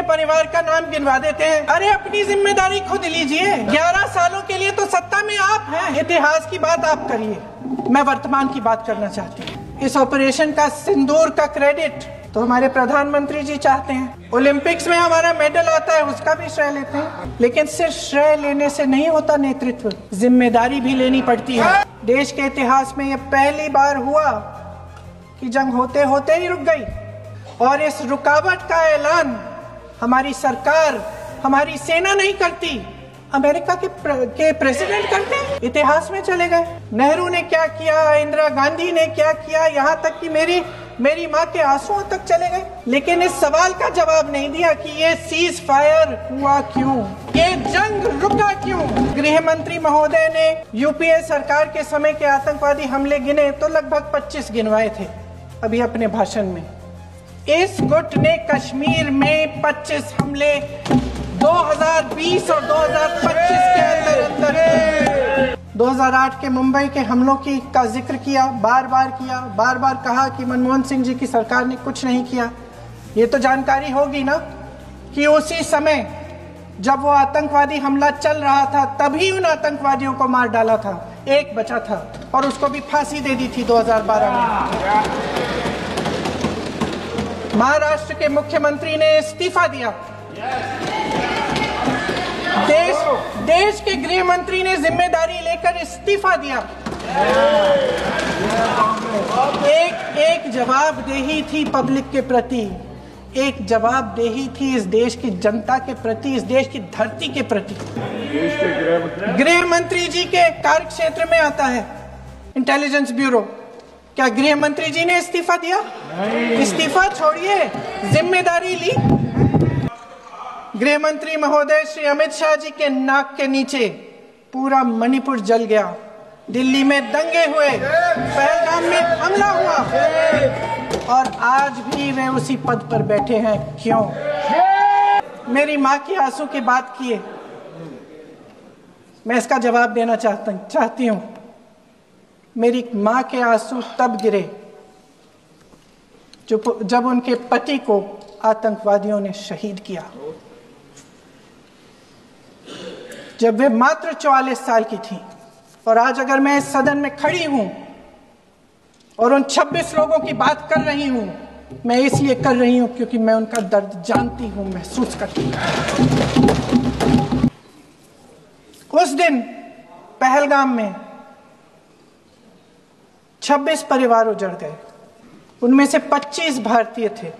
परिवार का नाम गिनवा देते हैं। अरे अपनी जिम्मेदारी खुद लीजिए। 11 सालों के लिए तो सत्ता में आप हैं। इतिहास की बात आप करिए, मैं वर्तमान की बात करना चाहती हूँ। इस ऑपरेशन का सिंदूर का क्रेडिट तो हमारे प्रधानमंत्री जी चाहते हैं। ओलंपिक्स में हमारा मेडल आता है, उसका भी श्रेय लेते हैं। लेकिन सिर्फ श्रेय लेने से नहीं होता नेतृत्व, जिम्मेदारी भी लेनी पड़ती है। देश के इतिहास में यह पहली बार हुआ कि जंग होते होते ही रुक गई, और इस रुकावट का ऐलान हमारी सरकार, हमारी सेना नहीं करती, अमेरिका के प्रेसिडेंट करते। इतिहास में चले गए। नेहरू ने क्या किया, इंदिरा गांधी ने क्या किया, यहाँ तक कि मेरी माँ के आंसुओं तक चले गए। लेकिन इस सवाल का जवाब नहीं दिया कि ये सीज फायर हुआ क्यों, ये जंग रुका क्यों। गृह मंत्री महोदय ने यूपीए सरकार के समय के आतंकवादी हमले गिने तो लगभग 25 गिनवाए थे अभी अपने भाषण में। इस गुट ने कश्मीर में 25 हमले 2020 और 2025 के अंदर 2008 के मुंबई के हमलों का जिक्र किया, बार बार कहा कि मनमोहन सिंह जी की सरकार ने कुछ नहीं किया। ये तो जानकारी होगी ना कि उसी समय जब वो आतंकवादी हमला चल रहा था तभी उन आतंकवादियों को मार डाला था, एक बचा था और उसको भी फांसी दे दी थी 2012 में। महाराष्ट्र के मुख्यमंत्री ने इस्तीफा दिया। देश के गृह मंत्री ने जिम्मेदारी लेकर इस्तीफा दिया। एक जवाबदेही थी पब्लिक के प्रति, एक जवाबदेही थी इस देश की जनता के प्रति, इस देश की धरती के प्रति। गृह मंत्री जी के कार्य क्षेत्र में आता है इंटेलिजेंस ब्यूरो। क्या गृह मंत्री जी ने इस्तीफा दिया? इस्तीफा छोड़िए, जिम्मेदारी ली। गृह मंत्री महोदय श्री अमित शाह जी के नाक के नीचे पूरा मणिपुर जल गया, दिल्ली में दंगे हुए, पहलगाम में हमला हुआ, और आज भी वे उसी पद पर बैठे हैं। क्यों? मेरी माँ की आंसू की बात किए, मैं इसका जवाब देना चाहती हूँ। मेरी माँ के आंसू तब गिरे जब उनके पति को आतंकवादियों ने शहीद किया, जब वे मात्र 44 साल की थी। और आज अगर मैं इस सदन में खड़ी हूं और उन 26 लोगों की बात कर रही हूं, मैं इसलिए कर रही हूं क्योंकि मैं उनका दर्द जानती हूं, महसूस करती हूं। उस दिन पहलगाम में 26 परिवार उजड़ गए, उनमें से 25 भारतीय थे।